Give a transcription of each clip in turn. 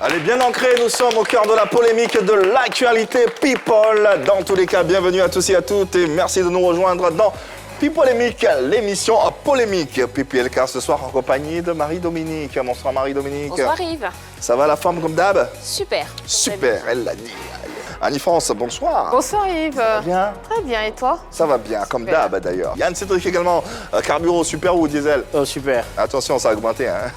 Elle est bien ancrée, nous sommes au cœur de la polémique de l'actualité People. Dans tous les cas, bienvenue à tous et à toutes et merci de nous rejoindre dans Pipolémique, l'émission polémique PPLK ce soir en compagnie de Marie-Dominique. Bonsoir Marie-Dominique. Bonsoir Yves. Ça va la forme comme d'hab? Super. Super, elle l'a dit. Annie-France, bonsoir. Bonsoir Yves. Ça va bien? Très bien, et toi? Ça va bien, comme d'hab d'ailleurs. Yann Cédric également, carburant super ou diesel? Oh super. Attention, ça a augmenté. Hein.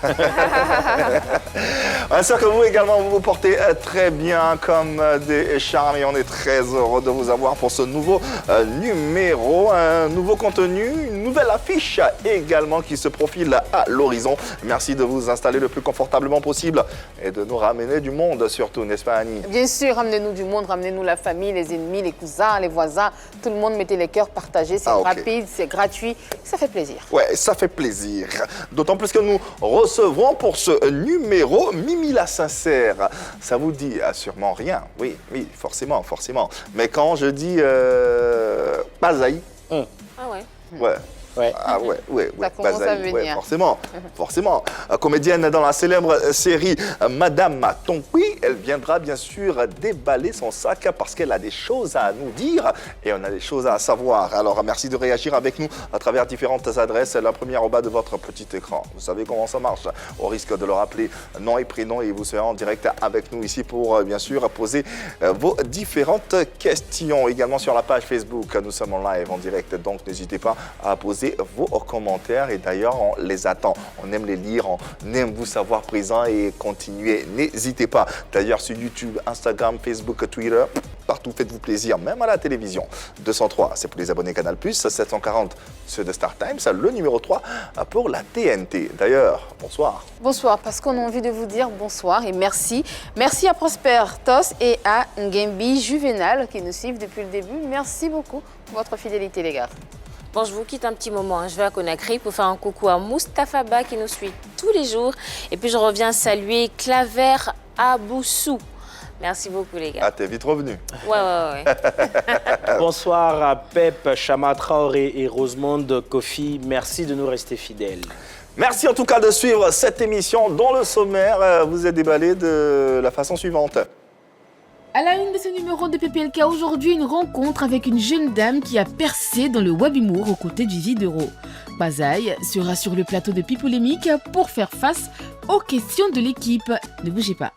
On espère que vous également, vous vous portez très bien comme des charmes et on est très heureux de vous avoir pour ce nouveau numéro, un nouveau contenu, une nouvelle affiche également qui se profile à l'horizon. Merci de vous installer le plus confortablement possible et de nous ramener du monde surtout, n'est-ce pas Annie? Bien sûr, ramenez-nous du monde, ramenez-nous la famille, les ennemis, les cousins, les voisins. Tout le monde, mettez les cœurs partagés, c'est rapide, c'est gratuit, ça fait plaisir. Ouais, ça fait plaisir. D'autant plus que nous recevrons pour ce numéro Mimi la Sincère. Ça vous dit sûrement rien. Oui, forcément. Mais quand je dis Bazaï. Ah ouais. Ouais. Ouais. Ah ouais, Ça commence à venir. Ouais, forcément. Comédienne dans la célèbre série Madame Tonqui, elle viendra bien sûr déballer son sac parce qu'elle a des choses à nous dire et on a des choses à savoir. Alors merci de réagir avec nous à travers différentes adresses. La première au bas de votre petit écran. Vous savez comment ça marche. Au risque de le rappeler, nom et prénom et vous serez en direct avec nous ici pour bien sûr poser vos différentes questions. Également sur la page Facebook, nous sommes en live en direct, donc n'hésitez pas à poser vos commentaires et d'ailleurs on les attend, on aime les lire, on aime vous savoir présent et continuer, n'hésitez pas. D'ailleurs sur YouTube, Instagram, Facebook, Twitter, partout faites-vous plaisir, même à la télévision. 203 c'est pour les abonnés Canal+, 740 ceux de Star Times, le numéro 3 pour la TNT. D'ailleurs, bonsoir. Bonsoir, parce qu'on a envie de vous dire bonsoir et merci. Merci à Prosper Tos et à Ngembi Juvenal qui nous suivent depuis le début. Merci beaucoup pour votre fidélité les gars. Bon, je vous quitte un petit moment. Je vais à Conakry pour faire un coucou à Mustapha Ba qui nous suit tous les jours. Et puis, je reviens saluer Claver Aboussou. Merci beaucoup, les gars. Ah, t'es vite revenu. Ouais. Bonsoir à Pep, Chama Traoré et Rosemonde Kofi. Merci de nous rester fidèles. Merci en tout cas de suivre cette émission dont le sommaire vous est déballé de la façon suivante. À la une de ce numéro de PPLK, aujourd'hui, une rencontre avec une jeune dame qui a percé dans le web humour aux côtés du Videro. Bazaï sera sur le plateau de Pipolémique pour faire face aux questions de l'équipe. Ne bougez pas.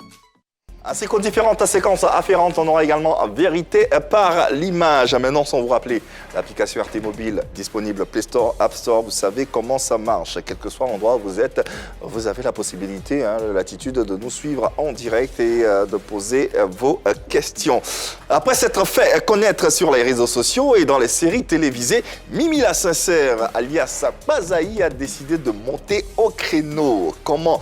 Ainsi qu'aux différentes séquences afférentes, on aura également Vérité par l'image. Maintenant, sans vous rappeler, l'application RT Mobile disponible Play Store, App Store, vous savez comment ça marche. Quel que soit l'endroit où vous êtes, vous avez la possibilité, l'attitude de nous suivre en direct et de poser vos questions. Après s'être fait connaître sur les réseaux sociaux et dans les séries télévisées, Mimi la Sincère, alias Bazaï, a décidé de monter au créneau. Comment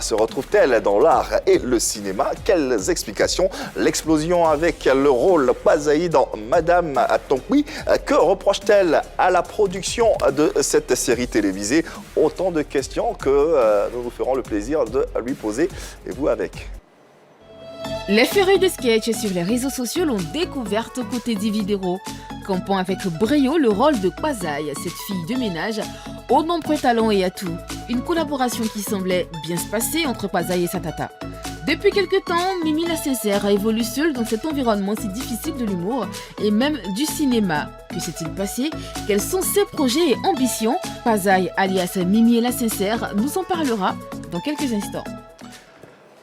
se retrouve-t-elle dans l'art et le cinéma? Quelles explications? L'explosion avec le rôle Bazaï dans Madame Tonqui, que reproche-t-elle à la production de cette série télévisée? Autant de questions que nous nous ferons le plaisir de lui poser et vous avec. Les férus de sketch sur les réseaux sociaux l'ont découverte aux côtés d'Ividero, campant avec brio le rôle de Bazaï, cette fille de ménage aux nombreux talents et atouts. Une collaboration qui semblait bien se passer entre Bazaï et sa tata. Depuis quelque temps, Mimi la Sincère a évolué seule dans cet environnement si difficile de l'humour et même du cinéma. Que s'est-il passé? Quels sont ses projets et ambitions? Bazaï, alias Mimi la Sincère, nous en parlera dans quelques instants.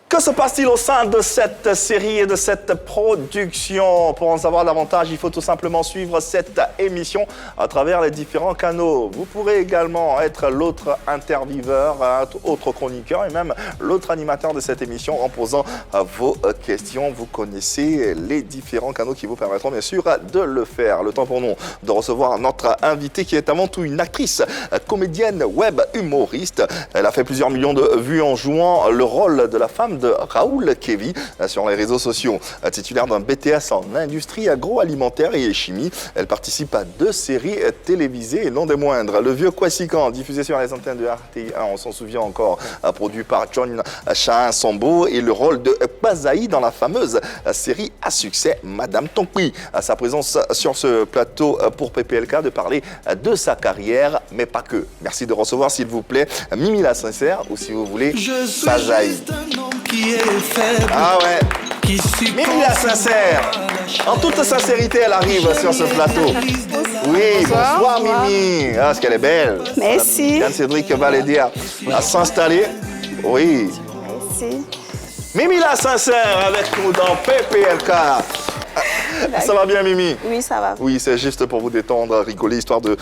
Que se passe-t-il au sein de cette série et de cette production? Pour en savoir davantage, il faut tout simplement suivre cette émission à travers les différents canaux. Vous pourrez également être l'autre intervieweur, autre chroniqueur et même l'autre animateur de cette émission en posant vos questions. Vous connaissez les différents canaux qui vous permettront bien sûr de le faire. Le temps pour nous de recevoir notre invitée qui est avant tout une actrice, comédienne, web humoriste. Elle a fait plusieurs millions de vues en jouant le rôle de la femme de Raoul Kevi sur les réseaux sociaux. Titulaire d'un BTS en industrie agroalimentaire et chimie, elle participe à 2 séries télévisées et non des moindres. Le vieux Kwasikan, diffusé sur les antennes de RTI1, on s'en souvient encore, produit par John Chahin Sambo, et le rôle de Bazaï dans la fameuse série à succès Madame Tonqui. À sa présence sur ce plateau pour PPLK de parler de sa carrière, mais pas que. Merci de recevoir s'il vous plaît Mimi la Sincère ou si vous voulez Bazaï. qui est faible. Ah ouais. Mimi la sincère. En toute sincérité, elle arrive sur ce plateau. Oui, bonsoir Mimi. Ah, est-ce qu'elle est belle. Merci. Yann Cédric va l'aider à s'installer. Oui. Merci. Mimi la sincère avec nous dans PPLK. Ça va bien Mimi? Oui, ça va. Oui, c'est juste pour vous détendre, rigoler, histoire de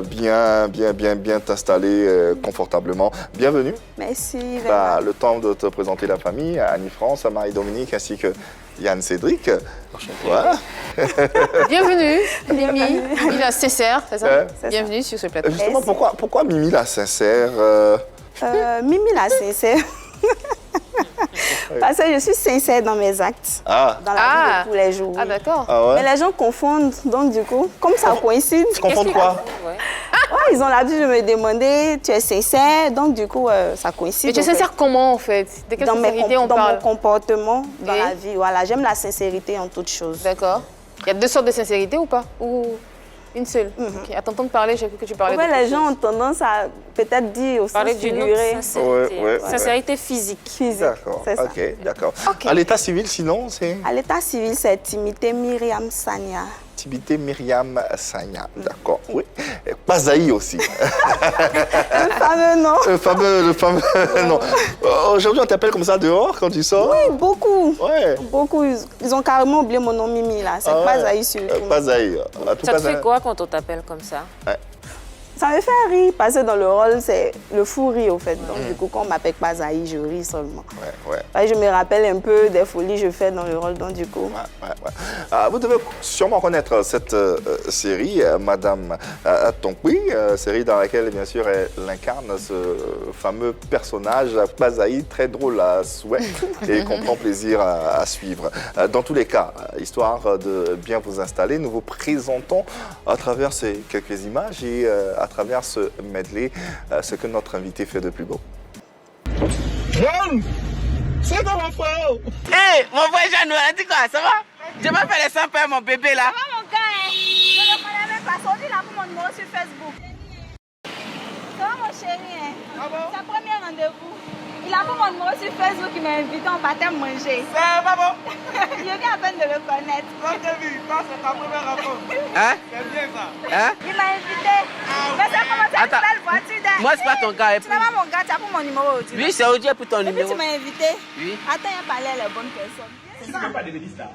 bien t'installer confortablement. Bienvenue. Merci. Le temps de te présenter la famille, Annie-France, Marie-Dominique ainsi que Yann Cédric. Voilà. Bienvenue, Mimi. Mimi la sincère, c'est ça? Ouais. Bienvenue sur ce plateau. Justement, pourquoi Mimi la sincère Mimi la sincère. Parce que je suis sincère dans mes actes, dans la vie de tous les jours. Ah, d'accord. Ah ouais? Mais les gens confondent, donc du coup, comme ça coïncide. Tu confonds quoi? Ouais, ils ont l'habitude de me demander, tu es sincère, donc du coup, ça coïncide. Mais tu es sincère comment en fait? De quelle sincérité on parle? Dans mon comportement, dans la vie. Voilà, j'aime la sincérité en toutes choses. D'accord. Il y a deux sortes de sincérité ou pas? Ou une seule? Ok. À t'entendre parler, j'ai vu que tu parlais de les gens ont tendance à peut-être dire au sens figuré. Sincérité physique. D'accord, c'est ça. Ok, d'accord. Okay. À l'état civil, sinon, c'est? À l'état civil, c'est Timité Myriam Sanya. Timité Myriam Sanya, d'accord, oui. Pazaï aussi. Le fameux nom. Le fameux nom. Aujourd'hui, on t'appelle comme ça dehors quand tu sors? Oui, beaucoup. Ouais. Beaucoup. Ils ont carrément oublié mon nom Mimi, là. C'est Pazaï sur Pazaï. Ça te fait quoi quand on t'appelle comme ça? Ça me fait rire, parce que dans le rôle, c'est le fou rire, au fait. Donc, du coup, quand on m'appelle Pazaï, je ris seulement. Je me rappelle un peu des folies que je fais dans le rôle, donc du coup... Vous devez sûrement connaître cette série, Madame Tonkwi, série dans laquelle, bien sûr, elle incarne ce fameux personnage, Pazaï, très drôle à souhait et qu'on prend plaisir à suivre. Dans tous les cas, histoire de bien vous installer, nous vous présentons à travers ces quelques images et à travers ce medley, ce que notre invité fait de plus beau. C'est quoi mon frère? Hé, mon frère Jeannot, elle dit quoi? Ça va? Je vais faire les 100 pères, mon bébé là. Ça va mon gars, hein? Je ne le connais même pas. Sorti là pour mon numéro sur Facebook. Ça va mon chéri, hein? Ah bon? C'est le premier rendez-vous. Il a pris mon numéro sur Facebook, il m'a invité, on partait manger. C'est pas bon? Je viens à peine de le connaître. Quand j'ai vu, quand c'est ta première rencontre. Hein? C'est bien ça. Hein? Il m'a invité. Mais ça commence à une belle voiture d'air. Moi, c'est pas ton gars. Tu n'es pas mon gars, tu as pris mon numéro aujourd'hui. Oui, c'est aujourd'hui pour ton numéro. Et puis tu m'as invité. Oui. Attends, il a parlé à la bonne personne. Tu ne veux pas devenir star?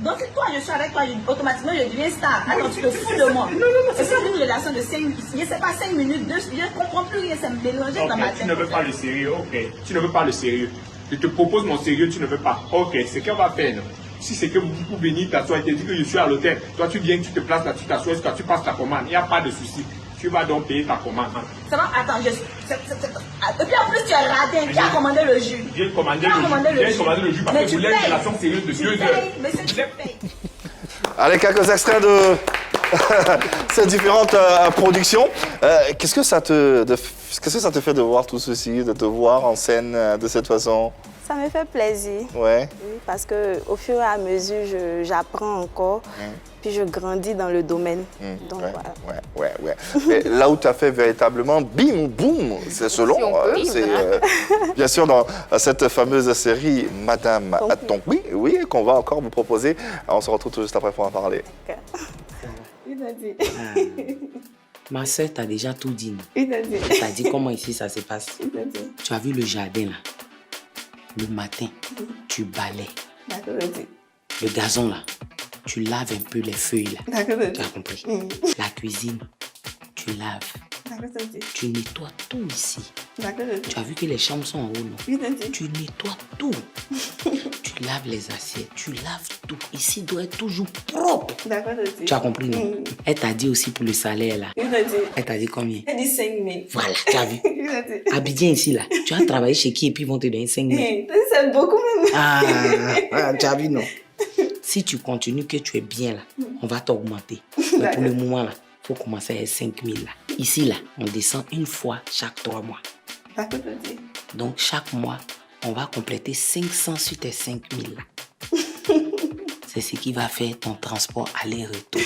Donc si toi je suis avec toi, automatiquement je deviens star. Alors tu te fous de moi. C'est une relation de 5 minutes. Je ne sais pas 5 minutes, 2, je ne comprends plus rien, ça me mélange dans ma tête. Tu ne veux pas le sérieux, ok. Tu ne veux pas le sérieux. Je te propose mon sérieux, tu ne veux pas. Ok, c'est qu'on va faire. Si c'est que vous pouvez venir t'asseoir, il te dit que je suis à l'hôtel. Toi tu viens, tu te places là, tu t'assois, tu passes ta commande. Il n'y a pas de souci. Tu vas donc payer ta commande. Ça va, attends, et puis en plus tu as raté, qui a commandé le jus? J'ai commandé le jus parce que vous voulez une relation sérieuse de 2 heures. Monsieur, tu payes. Allez, quelques extraits de ces différentes productions. Qu'est-ce que ça te fait de voir tout ceci, de te voir en scène de cette façon? Ça me fait plaisir. Ouais. Oui, parce qu'au fur et à mesure, j'apprends encore, puis je grandis dans le domaine. Donc voilà. Ouais. Mais là où tu as fait véritablement bim, boum, c'est selon, c'est bien sûr dans cette fameuse série Madame Tonkwi, oui, qu'on va encore vous proposer. On se retrouve tout juste après pour en parler. Okay. Il a dit. Ma soeur t'a déjà tout dit. Il a dit. T'as dit comment ici ça se passe. Il a dit. Tu as vu le jardin là. Le matin, tu balais. D'accord, il a dit. Le gazon là, tu laves un peu les feuilles là. D'accord, il a dit. Tu as compris. La cuisine, tu laves. D'accord, il a dit. Tu nettoies tout ici. D'accord, il a dit. Tu as vu que les chambres sont en haut, non? Il a dit. Tu nettoies tout. Tu laves les assiettes, tu laves tout. Ici doit être toujours propre. D'accord, il a dit. Tu as compris, non? Elle t'a dit aussi pour le salaire là. Il a dit. Elle t'a dit combien? Elle dit 5 000. Voilà, tu as vu. Il a dit. Abidjan ici là, tu as travaillé chez qui et puis ils vont te donner 5 000. C'est beaucoup même. Tu as vu, non? Si tu continues que tu es bien là, on va t'augmenter. Mais pour le moment là, il faut commencer à 5 000 là. Ici là, on descend une fois chaque 3 mois. D'accord, il a dit. Donc chaque mois, on va compléter 500 sur tes 5 000 là. C'est ce qui va faire ton transport aller-retour.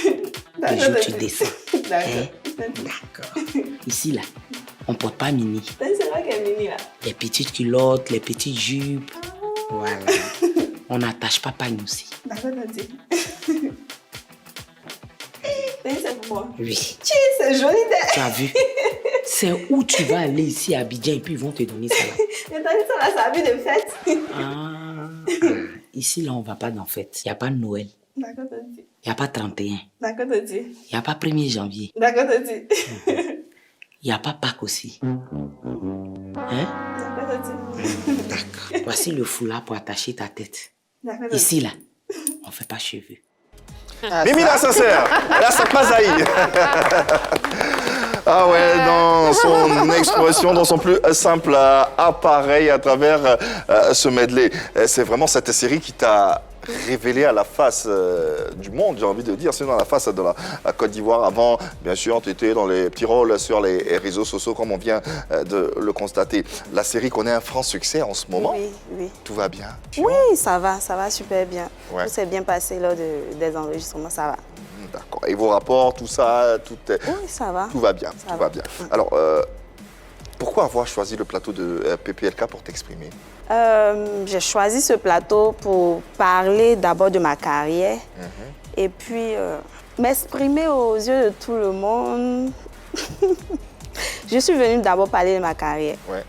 Le jour où tu descends. D'accord. Ici là, on ne porte pas mini. C'est vrai qu'elle est mini là. Les petites culottes, les petites jupes. Voilà. On attache papagne aussi. D'accord, Tati. C'est pour moi. Oui. C'est joli. Tu as vu? C'est où tu vas aller ici à Abidjan et puis ils vont te donner ça là. Mais t'as dit ça là, ça a vu de fête. Ici là, on va pas dans fête. Il n'y a pas de Noël. D'accord, Tati. Il n'y a pas 31. D'accord, Tati. Il n'y a pas 1er janvier. D'accord, Tati. Il n'y a pas Pâques aussi. Hein? D'accord, Tati. D'accord. Voici le foulard pour attacher ta tête. D'accord, Tati. Ici là, on ne fait pas cheveux. Mimi la sincère, la Sakmazaï. Ah ouais, dans son expression, dans son plus simple appareil à travers ce medley. C'est vraiment cette série qui t'a révélé à la face du monde, j'ai envie de dire. C'est dans la face de la Côte d'Ivoire. Avant, bien sûr, tu étais dans les petits rôles sur les réseaux sociaux, comme on vient de le constater. La série connaît un franc succès en ce moment. Oui, oui. Tout va bien? Oui, ça va super bien. Ouais. Tout s'est bien passé lors des enregistrements, ça va. D'accord. Et vos rapports, tout ça, Oui, ça va. tout va bien. Ça Tout va. va bien. Alors, pourquoi avoir choisi le plateau de PPLK pour t'exprimer? J'ai choisi ce plateau pour parler d'abord de ma carrière et puis m'exprimer aux yeux de tout le monde. Je suis venue d'abord parler de ma carrière. Ouais.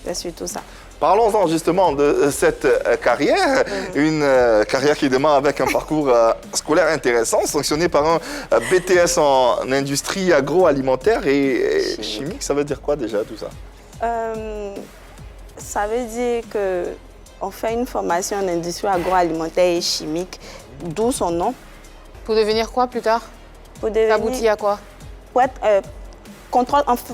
C'est surtout ça. Parlons-en justement de cette carrière, une carrière qui démarre avec un parcours scolaire intéressant, sanctionné par un BTS en industrie agroalimentaire et chimique. Ça veut dire quoi déjà tout ça? Ça veut dire qu'on fait une formation en industrie agroalimentaire et chimique, d'où son nom. Pour devenir quoi plus tard? Pour devenir... Ça aboutit à quoi? Pour être...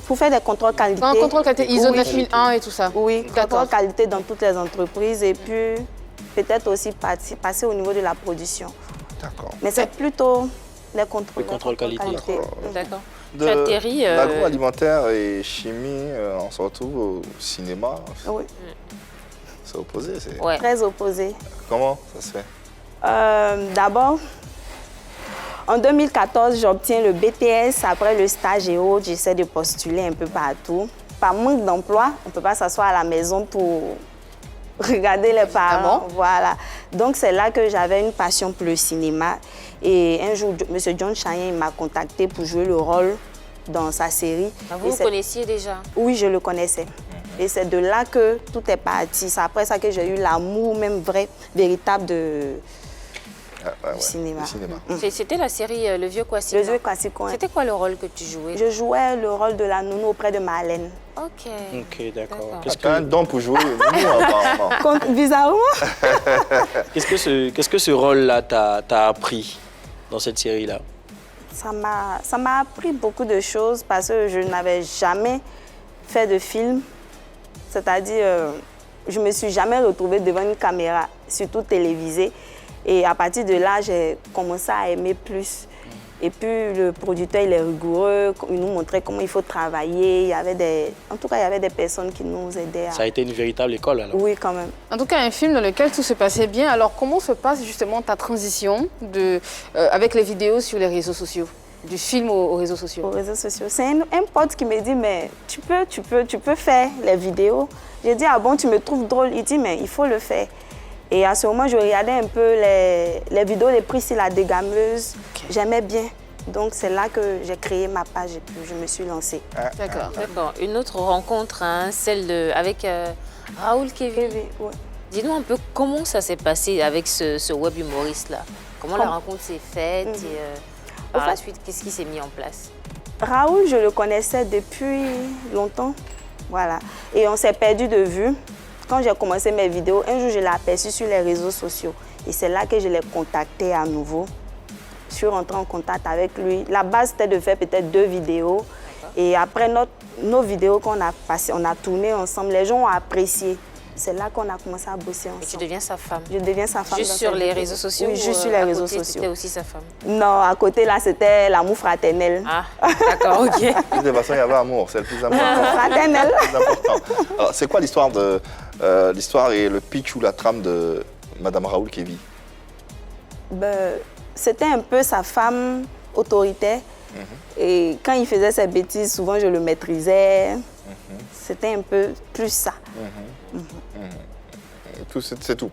pour faire des contrôles qualité. Un contrôle qualité ISO Oui. 9001 et tout ça. Oui, D'accord. contrôle qualité dans toutes les entreprises et puis peut-être aussi passer au niveau de la production. D'accord. Mais c'est plutôt les contrôles. Le contrôle qualité. D'accord. De Tu atterris... l'agroalimentaire et chimie, on se retrouve au cinéma. Oui, C'est opposé. C'est... Ouais. très opposé. Comment ça se fait? D'abord, en 2014, j'obtiens le BTS. Après le stage et autres, j'essaie de postuler un peu partout. Par manque d'emploi, on ne peut pas s'asseoir à la maison pour regarder les parents. Voilà. Donc, c'est là que j'avais une passion pour le cinéma. Et un jour, M. John Chayenne m'a contacté pour jouer le rôle dans sa série. Vous le connaissiez déjà? Oui, je le connaissais. Et c'est de là que tout est parti. C'est après ça que j'ai eu l'amour même véritable du cinéma. C'était la série Le Vieux Kwassikon. Le Vieux Kwassikon. C'était quoi le rôle que tu jouais? Je jouais le rôle de la nounou auprès de Marlène. Ok. Ok, d'accord. Qu'est-ce qu'un don pour jouer nounou, apparemment. Bizarrement. Qu'est-ce que ce rôle-là t'a appris dans cette série-là? Ça m'a appris beaucoup de choses parce que je n'avais jamais fait de film. C'est-à-dire, je ne me suis jamais retrouvée devant une caméra, surtout télévisée. Et à partir de là, j'ai commencé à aimer plus. Et puis, le producteur, il est rigoureux, il nous montrait comment il faut travailler. En tout cas, il y avait des personnes qui nous aidaient. Ça a été une véritable école, alors? Oui, quand même. En tout cas, un film dans lequel tout se passait bien. Alors, comment se passe justement ta transition avec les vidéos sur les réseaux sociaux? Du film aux réseaux sociaux? Aux réseaux sociaux. C'est un pote qui me dit, mais tu peux faire les vidéos. J'ai dit, ah bon, tu me trouves drôle? Il dit, mais il faut le faire. Et à ce moment, je regardais un peu les vidéos de Priscilla Dégameuse. Okay. J'aimais bien. Donc, c'est là que j'ai créé ma page et puis je me suis lancée. D'accord. D'accord. Une autre rencontre, hein, celle avec Raoul Kevin. Ouais. Dis-nous un peu comment ça s'est passé avec ce web humoriste-là. Comment la rencontre s'est faite et par la suite, qu'est-ce qui s'est mis en place? Raoul, je le connaissais depuis longtemps. Voilà. Et on s'est perdu de vue. Quand j'ai commencé mes vidéos, un jour, je l'ai aperçu sur les réseaux sociaux. Et c'est là que je l'ai contacté à nouveau. Je suis rentrée en contact avec lui. La base, c'était de faire peut-être 2 vidéos. Et après nos vidéos qu'on a passées, on a tourné ensemble, les gens ont apprécié. C'est là qu'on a commencé à bosser ensemble. Et tu deviens sa femme? Je deviens sa femme. Juste sur les réseaux sociaux? Oui, juste sur les réseaux sociaux. C'était aussi sa femme? Non, à côté, là, c'était l'amour fraternel. Ah, d'accord, ok. De toute façon, il y avait amour, c'est le plus important. Fraternel. C'est le plus important. Alors, c'est quoi l'histoire et le pitch ou la trame de Madame Raoul Kevin? C'était un peu sa femme autoritaire. Et quand il faisait ses bêtises, souvent je le maîtrisais. C'était un peu plus ça. c'est tout.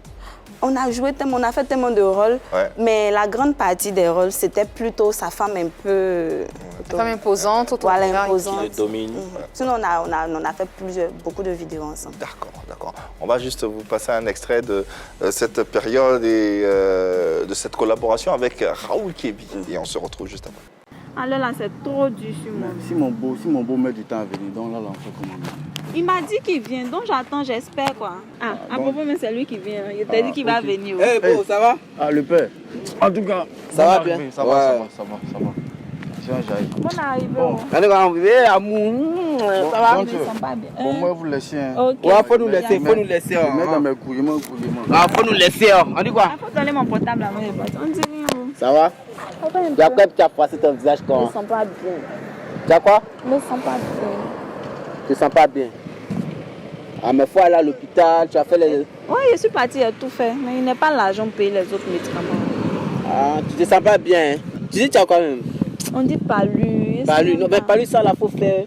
On a fait tellement de rôles, Ouais. mais la grande partie des rôles, c'était plutôt sa femme un peu... La femme imposante, Voilà, autoritaire. imposante. Qui le domine. Sinon, on a fait beaucoup de vidéos ensemble. D'accord. On va juste vous passer un extrait de cette période et de cette collaboration avec Raoul Kébi. Et on se retrouve juste après. Alors là, c'est trop dur sur moi. Si mon beau met du temps à venir, donc là, on fait comment? Il m'a dit qu'il vient, donc j'attends, j'espère quoi. À propos, mais c'est lui qui vient. Il t'a dit qu'il va venir. Eh, beau, ça va? Ah, le père. En tout cas, ça va bien? Ça va. J'arrive. Bon arrivé. Bon, quand on va arriver, amour, ça va? Ils sont pas bien. Bon, moi, vous laissez. Ok. Ouais, faut nous laisser. Mets dans mes couilles, Ah, faut nous laisser. On dit quoi? Il faut donner mon portable à moi. On dit rien. Ça va? Et après, tu as froissé ton visage Ils comment? sont pas bien. Tu as quoi? Ils sont pas bien. Tu te sens pas bien? Ah, mais faut aller à l'hôpital, tu as fait les... Oui, je suis partie, il a tout fait. Mais il n'est pas l'argent pour payer les autres médicaments. Ah, tu te sens pas bien, hein? Tu dis tu as quoi même? On dit palu. Palu, non, mais palu, ça, là, faut payer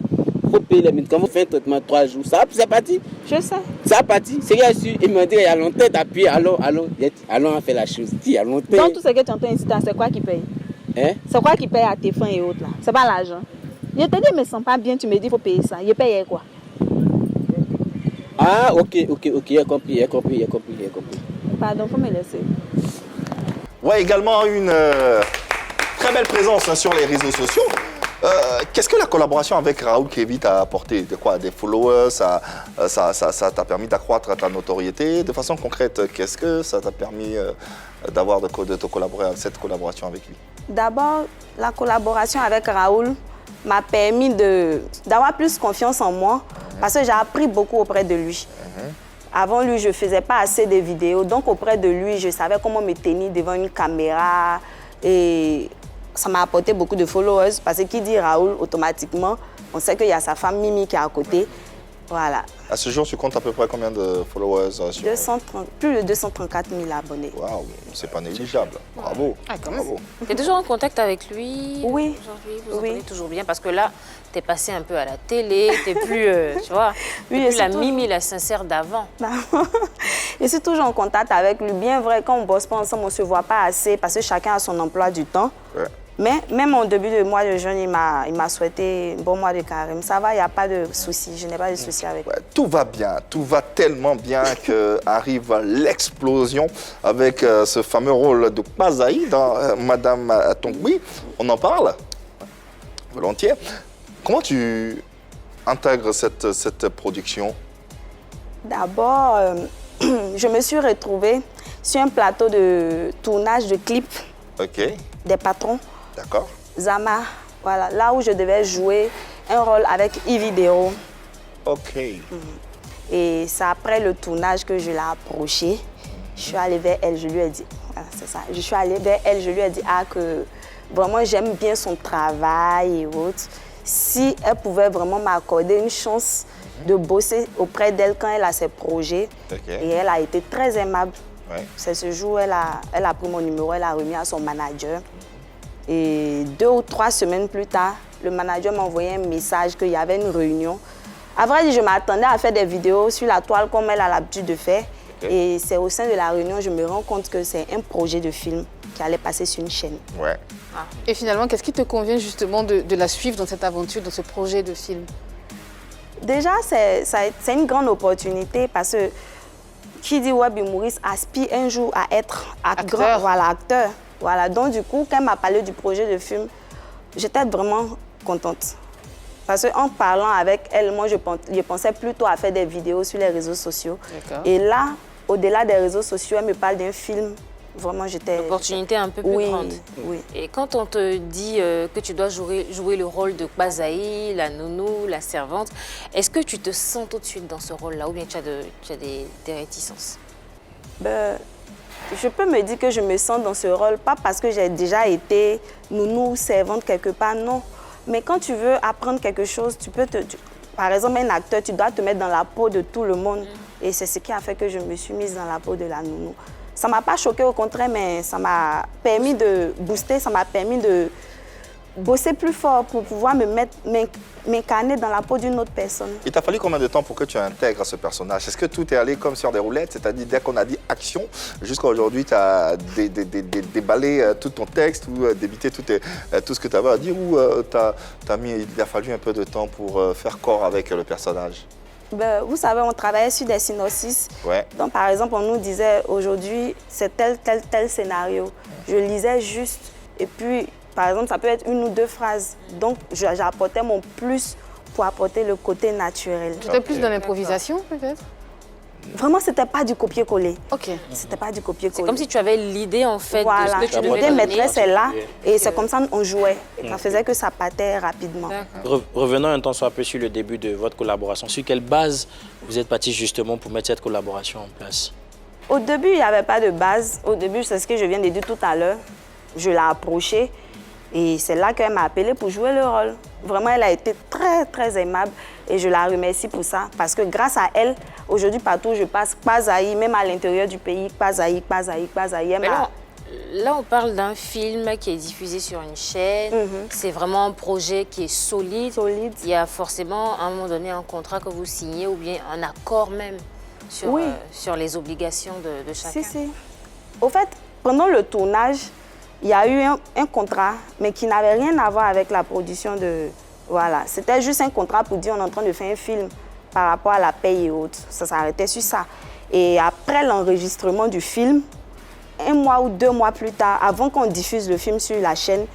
les médicaments, faut faire un traitement de 3 jours. Ça, c'est parti? Je sais. Ça parti? C'est qu'il su, il m'a dit, il y a longtemps, t'appuies, allons, on fait la chose. Il y a longtemps. Donc tout ce que tu entends ici, c'est quoi qui paye? Hein? C'est quoi qui paye à tes fins et autres là? C'est pas l'argent. Je te dis, mais sens pas bien, tu me dis, il faut payer ça. Je paye quoi? Ah, ok, j'ai compris. Pardon, faut me laisser. Ouais, également une très belle présence sur les réseaux sociaux. Qu'est-ce que la collaboration avec Raoul Kébi t'a apporté? De quoi? Des followers? Ça t'a permis d'accroître ta notoriété? De façon concrète, qu'est-ce que ça t'a permis de te collaborer, cette collaboration avec lui? D'abord, la collaboration avec Raoul m'a permis d'avoir plus confiance en moi parce que j'ai appris beaucoup auprès de lui. Avant lui, je ne faisais pas assez de vidéos, donc auprès de lui, je savais comment me tenir devant une caméra et ça m'a apporté beaucoup de followers parce que qui dit Raoul, automatiquement, on sait qu'il y a sa femme Mimi qui est à côté. Voilà. À ce jour, tu comptes à peu près combien de followers sur... Plus de 234 000 abonnés. Waouh, c'est pas négligeable. Bravo. Bravo. Tu es toujours en contact avec lui? Oui. Aujourd'hui, vous entendez toujours bien parce que là, tu es passé un peu à la télé, tu n'es plus, tu vois, Oui, plus la toujours... Mimi, la sincère d'avant. Je suis toujours en contact avec lui. Bien vrai, quand on ne bosse pas ensemble, on ne se voit pas assez parce que chacun a son emploi du temps. Ouais. Mais même en début de mois de juin, il m'a souhaité un bon mois de carême. Ça va, il n'y a pas de soucis. Je n'ai pas de soucis avec lui. Ouais, tout va bien, tout va tellement bien qu'arrive l'explosion avec ce fameux rôle de Kpazaï dans Madame Tongui. On en parle volontiers. Comment tu intègres cette production? D'abord, je me suis retrouvée sur un plateau de tournage de clips des patrons. D'accord. Zama, voilà, là où je devais jouer un rôle avec Ividero. Ok. Et c'est après le tournage que je l'ai approchée. Je suis allée vers elle, je lui ai dit, voilà, c'est ça. Je suis allée vers elle, je lui ai dit que vraiment j'aime bien son travail et autres. Si elle pouvait vraiment m'accorder une chance de bosser auprès d'elle quand elle a ses projets. Et elle a été très aimable. Ouais. C'est ce jour, elle a pris mon numéro, elle a remis à son manager. Et 2 ou 3 semaines plus tard, le manager m'a envoyé un message qu'il y avait une réunion. À vrai dire, je m'attendais à faire des vidéos sur la toile comme elle a l'habitude de faire. Et c'est au sein de la réunion, je me rends compte que c'est un projet de film qui allait passer sur une chaîne. Ouais. Et finalement, qu'est-ce qui te convient justement de la suivre dans cette aventure, dans ce projet de film? Déjà, c'est une grande opportunité parce que qui dit Wabi Maurice aspire un jour à être acteur. Voilà, donc du coup, quand elle m'a parlé du projet de film, j'étais vraiment contente. Parce qu'en parlant avec elle, moi, je pensais plutôt à faire des vidéos sur les réseaux sociaux. Et là, au-delà des réseaux sociaux, elle me parle d'un film. Vraiment, j'étais... L'opportunité un peu plus grande. Oui. Et quand on te dit que tu dois jouer le rôle de Kpazaï, la nounou, la servante, est-ce que tu te sens tout de suite dans ce rôle-là ou bien tu as des réticences? Je peux me dire que je me sens dans ce rôle, pas parce que j'ai déjà été nounou ou servante quelque part, non. Mais quand tu veux apprendre quelque chose, par exemple, un acteur, tu dois te mettre dans la peau de tout le monde. Et c'est ce qui a fait que je me suis mise dans la peau de la nounou. Ça ne m'a pas choquée, au contraire, mais ça m'a permis de booster, ça m'a permis bosser plus fort pour pouvoir m'incarner dans la peau d'une autre personne. Il t'a fallu combien de temps pour que tu intègres ce personnage? Est-ce que tout est allé comme sur des roulettes? C'est-à-dire, dès qu'on a dit action, jusqu'à aujourd'hui, tu as déballé tout ton texte ou débité tout ce que tu avais à dire, ou il a fallu un peu de temps pour faire corps avec le personnage? Ben, vous savez, on travaillait sur des synopsis. Ouais. Donc, par exemple, on nous disait aujourd'hui, c'est tel scénario. Je lisais juste, et puis, par exemple, ça peut être 1 ou 2 phrases. Donc, j'apportais mon plus pour apporter le côté naturel. C'était plus dans l'improvisation, peut-être? Vraiment, c'était pas du copier-coller. Ok. C'était pas du copier-coller. C'est comme si tu avais l'idée, en fait, voilà. de ce que tu devais L'idée donner. maîtresse est là, et c'est comme ça qu'on jouait. Et ça faisait que ça partait rapidement. Revenons un temps soit un peu sur le début de votre collaboration. Sur quelle base vous êtes partis justement pour mettre cette collaboration en place? Au début, il n'y avait pas de base. Au début, c'est ce que je viens de dire tout à l'heure. Je l'ai approchée et c'est là qu'elle m'a appelée pour jouer le rôle. Vraiment, elle a été très, très aimable et je la remercie pour ça. Parce que grâce à elle, aujourd'hui, partout où je passe, Kpazaï, même à l'intérieur du pays, Kpazaï. Là, on parle d'un film qui est diffusé sur une chaîne. C'est vraiment un projet qui est solide. Il y a forcément, à un moment donné, un contrat que vous signez ou bien un accord même sur les obligations de chacun. Si. Au fait, pendant le tournage, il y a eu un contrat, mais qui n'avait rien à voir avec la production de... Voilà, c'était juste un contrat pour dire on est en train de faire un film par rapport à la paye et autres. Ça s'arrêtait sur ça. Et après l'enregistrement du film, 1 mois ou 2 mois plus tard, avant qu'on diffuse le film sur la chaîne,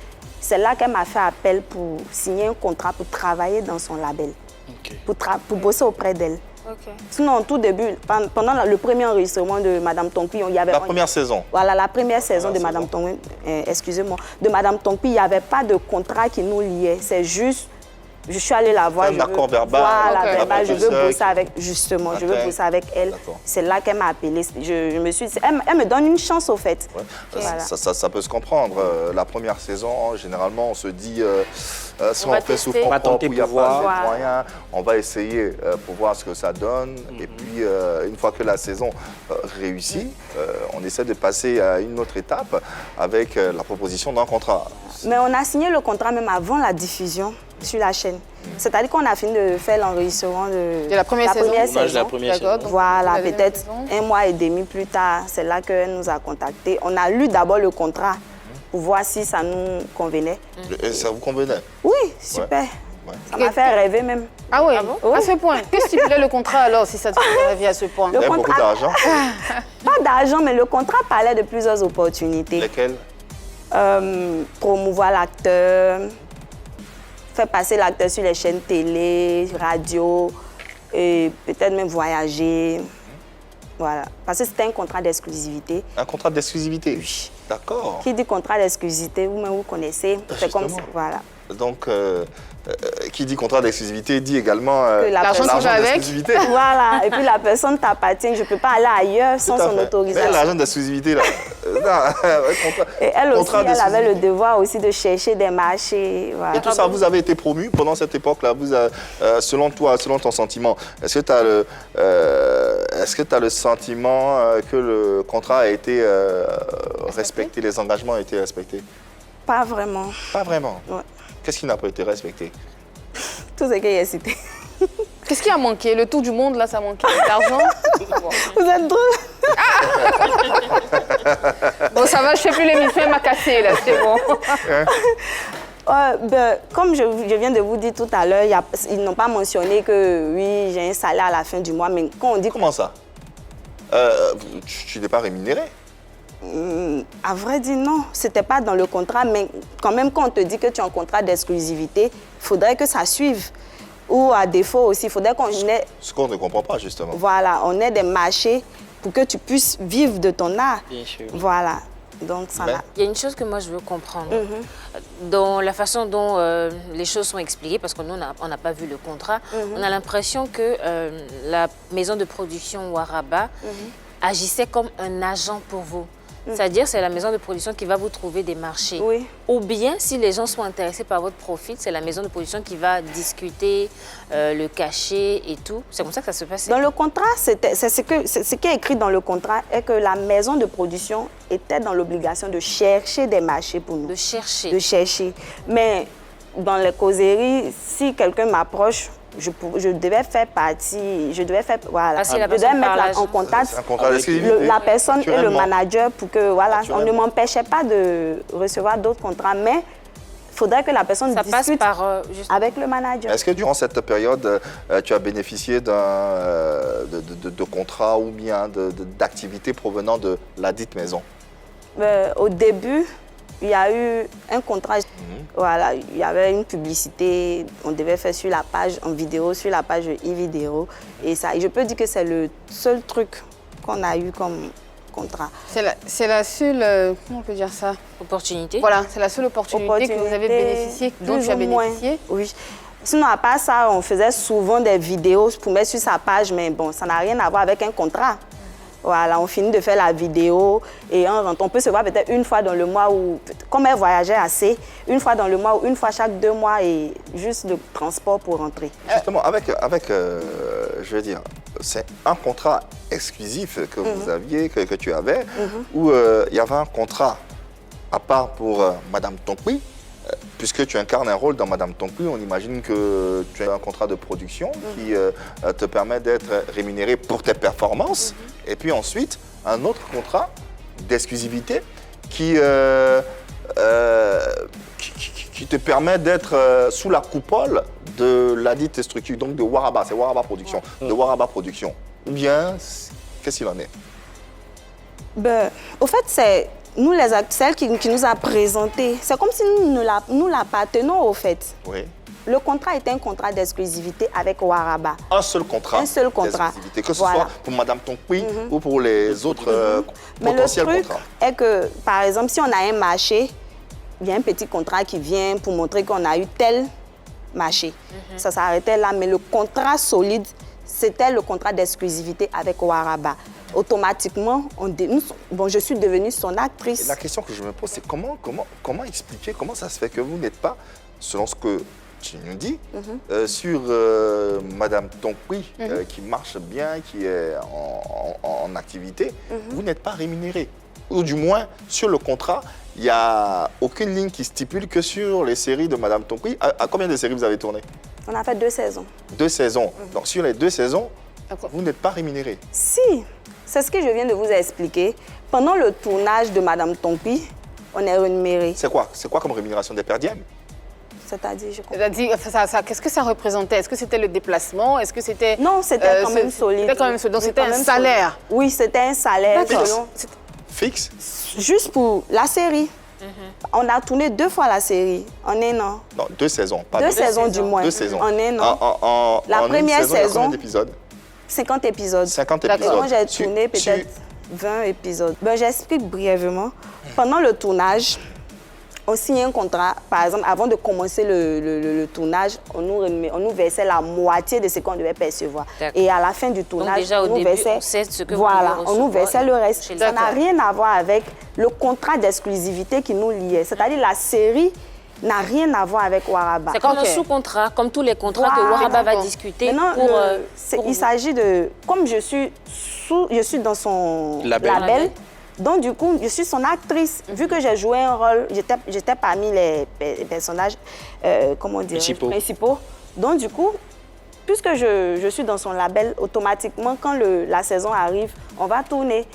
c'est là qu'elle m'a fait appel pour signer un contrat pour travailler dans son label, pour bosser auprès d'elle. Sinon, au tout début, pendant le premier enregistrement de Madame Tongpi, il y avait... La première saison. Voilà, la première saison de Madame Tongpi, excusez-moi, de Madame Tongpi, il n'y avait pas de contrat qui nous liait. C'est juste, je suis allée la voir. Un accord verbal. Voilà, verbal, je veux bosser avec, justement, je veux bosser avec elle. C'est là qu'elle m'a appelée. Je me suis dit, elle me donne une chance, au fait. Ouais. Voilà. Ça peut se comprendre. La première saison, généralement, on se dit, si on fait souffrir, on va tenter il n'y a pour pas voir. de moyens, on va essayer pour voir ce que ça donne. Et puis, une fois que la saison réussit, on essaie de passer à une autre étape avec la proposition d'un contrat. Mais on a signé le contrat même avant la diffusion sur la chaîne. C'est-à-dire qu'on a fini de faire l'enregistrement de la première saison. Voilà, peut-être 1 mois et demi plus tard, c'est là qu'elle nous a contactés. On a lu d'abord le contrat pour voir si ça nous convenait. Et ça vous convenait? Oui, super. Ça m'a fait rêver même. Ah oui, à ce point. Qu'est-ce qui stipulait le contrat alors, si ça te fait rêver à ce point? Il y a beaucoup d'argent. Pas d'argent, mais le contrat parlait de plusieurs opportunités. Lesquelles? Promouvoir l'acteur, faire passer l'acteur sur les chaînes télé, radio, et peut-être même voyager. Voilà. Parce que c'était un contrat d'exclusivité. Un contrat d'exclusivité? Oui. D'accord. Qui dit contrat d'exclusivité, vous-même vous connaissez, c'est comme ça. Voilà. Donc, qui dit contrat d'exclusivité dit également l'argent d'exclusivité. Voilà, et puis la personne t'appartient, je ne peux pas aller ailleurs sans son autorisation. Mais l'argent d'exclusivité, là. Et elle aussi, elle avait le devoir aussi de chercher des marchés. Voilà. Et tout ça, vous avez été promu pendant cette époque-là. Selon toi, selon ton sentiment, est-ce que tu as le sentiment que le contrat a été respecté, les engagements ont été respectés? Pas vraiment. Pas vraiment? Ouais. Qu'est-ce qui n'a pas été respecté? Tout ce qu'il y a cité. Qu'est-ce qui a manqué? Le tour du monde, là, ça manquait d'argent. Vous êtes drôle. Bon, ça va, je ne fais plus l'émission, elle m'a cassé, là, c'est bon. Comme je viens de vous dire tout à l'heure, ils n'ont pas mentionné que, oui, j'ai un salaire à la fin du mois, mais quand on dit... Comment ça? Tu n'es pas rémunéré? À vrai dire, non. Ce n'était pas dans le contrat, mais quand même, quand on te dit que tu as un contrat d'exclusivité, il faudrait que ça suive. Ou à défaut aussi, il faudrait qu'on ait... Ce qu'on ne comprend pas, justement. Voilà, on ait des marchés pour que tu puisses vivre de ton art. Bien sûr. Voilà. Donc, ça va. Il y a une chose que moi, je veux comprendre. Dans la façon dont les choses sont expliquées, parce que nous, on n'a pas vu le contrat, on a l'impression que la maison de production Waraba agissait comme un agent pour vous. C'est-à-dire c'est la maison de production qui va vous trouver des marchés. Oui. Ou bien, si les gens sont intéressés par votre profil, c'est la maison de production qui va discuter le cachet et tout. C'est comme ça que ça se passe. Dans le contrat, ce qui est écrit dans le contrat est que la maison de production était dans l'obligation de chercher des marchés pour nous. De chercher. De chercher. Mais dans les causeries, si quelqu'un m'approche, je devais faire partie, voilà, si la je devais mettre en contact la personne et le manager pour que, voilà, on ne m'empêchait pas de recevoir d'autres contrats, mais il faudrait que la personne discute avec le manager. Est-ce que durant cette période, tu as bénéficié de contrats ou bien d'activités provenant de la dite maison? Au début, il y a eu un contrat, voilà, il y avait une publicité, on devait faire sur la page en vidéo, sur la page e-vidéo. Et ça, je peux dire que c'est le seul truc qu'on a eu comme contrat. C'est la seule, comment on peut dire ça? Opportunité. Voilà, c'est la seule opportunité que vous avez bénéficié, dont tu as bénéficié. Oui. Sinon, à part ça, on faisait souvent des vidéos pour mettre sur sa page, mais bon, ça n'a rien à voir avec un contrat. Voilà, on finit de faire la vidéo et on peut se voir peut-être une fois dans le mois ou, comme elle voyageait assez, une fois dans le mois ou une fois chaque 2 mois et juste le transport pour rentrer. Justement, je veux dire, c'est un contrat exclusif que vous aviez, que tu avais, où il y avait un contrat à part pour Madame Tonkui. Puisque tu incarnes un rôle dans Madame Tonkui, on imagine que tu as un contrat de production qui te permet d'être rémunéré pour tes performances. Et puis ensuite, un autre contrat d'exclusivité qui te permet d'être sous la coupole de la dite structure, donc de Waraba, c'est Waraba Production, de Waraba Production. Ou bien, qu'est-ce qu'il en est? Au fait, c'est nous, celle qui nous a présenté, c'est comme si nous l'appartenons au fait. Oui. Le contrat était un contrat d'exclusivité avec Waraba. Un seul contrat. Un seul contrat. Que ce soit pour Madame Tonkui ou pour les autres potentiels contrats. Mais le truc est que, par exemple, si on a un marché, il y a un petit contrat qui vient pour montrer qu'on a eu tel marché. Ça s'arrêtait là, mais le contrat solide, c'était le contrat d'exclusivité avec Waraba. Automatiquement, je suis devenue son actrice. Et la question que je me pose, c'est comment expliquer, comment ça se fait que vous n'êtes pas, selon ce que tu nous dis, sur Madame Tonkui, qui marche bien, qui est en activité, vous n'êtes pas rémunéré. Ou du moins, sur le contrat, il n'y a aucune ligne qui stipule que sur les séries de Madame Tonkui. À combien de séries vous avez tourné? On a fait 2 saisons. 2 saisons. Donc sur les 2 saisons, vous n'êtes pas rémunéré. Si. C'est ce que je viens de vous expliquer. Pendant le tournage de Madame Tonkui, on est rémunéré. C'est quoi comme rémunération des perdièmes? C'est-à-dire, je comprends. C'est-à-dire, qu'est-ce que ça représentait? Est-ce que c'était le déplacement? Est-ce que c'était... Non, c'était quand même solide. C'était quand même solide. Donc c'était un salaire? Oui, c'était un salaire. Fixe? Juste pour la série. On a tourné 2 fois la série en 1 an. Non, 2 saisons. Pas 2 saisons du moins. 2 saisons. En 1 an. La première saison. Combien d'épisodes? 50 épisodes. 50 épisodes. Moi, j'ai tourné peut-être 20 épisodes. J'explique brièvement. Pendant le tournage, on signe un contrat. Par exemple, avant de commencer le tournage, on nous versait la moitié de ce qu'on devait percevoir. Et à la fin du tournage, déjà, on nous versait, on nous versait le reste. Ça n'a rien à voir avec le contrat d'exclusivité qui nous liait. C'est-à-dire la série n'a rien à voir avec Waraba. C'est comme un sous-contrat, comme tous les contrats que Waraba va discuter. Il s'agit de... Comme je suis dans son label, donc du coup, je suis son actrice. Vu que j'ai joué un rôle, j'étais parmi les personnages principaux. Donc du coup, puisque je suis dans son label, automatiquement, quand la saison arrive, on va tourner.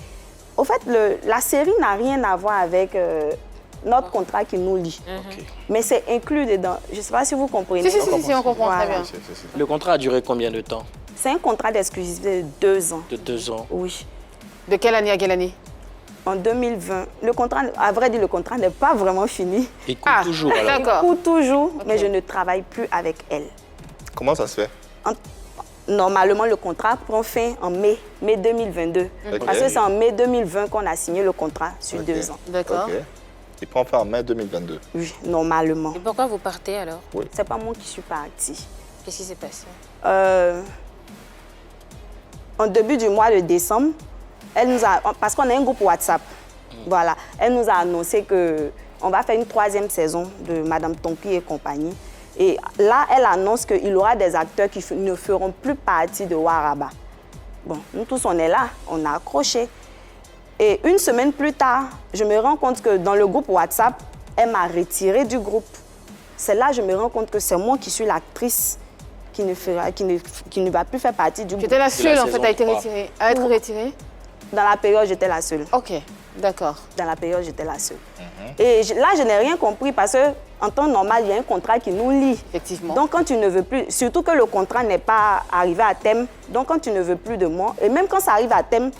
Au fait, la série n'a rien à voir avec... notre contrat qui nous lie. Mais c'est inclus dedans. Je ne sais pas si vous comprenez. Si, on comprend très bien. Le contrat a duré combien de temps? C'est un contrat d'exclusivité de 2 ans. De 2 ans? Oui. De quelle année à quelle année? En 2020. Le contrat, à vrai dire, le contrat n'est pas vraiment fini. Il court toujours alors? Il court toujours, mais je ne travaille plus avec elle. Comment ça se fait? Normalement, le contrat prend fin en mai 2022. Parce que c'est en mai 2020 qu'on a signé le contrat sur 2 ans. D'accord. Il prend fin en mai 2022. Oui, normalement. Et pourquoi vous partez alors? Oui. C'est pas moi qui suis partie. Qu'est-ce qui s'est passé? En début du mois de décembre, elle nous a... Parce qu'on a un groupe WhatsApp. Voilà, elle nous a annoncé qu'on va faire une 3e saison de Madame Tonki et compagnie. Et là, elle annonce qu'il y aura des acteurs qui ne feront plus partie de Waraba. Bon, nous tous, on est là, on a accroché. Et une semaine plus tard, je me rends compte que dans le groupe WhatsApp, elle m'a retirée du groupe. C'est là que je me rends compte que c'est moi qui suis l'actrice qui ne va plus faire partie du groupe. J'étais la seule, en fait, à être retirée? Dans la période, j'étais la seule. Ok, d'accord. Dans la période, j'étais la seule. Et là, je n'ai rien compris parce qu'en temps normal, il y a un contrat qui nous lie. Effectivement. Donc, quand tu ne veux plus, surtout que le contrat n'est pas arrivé à terme, donc quand tu ne veux plus de moi, et même quand ça arrive à terme,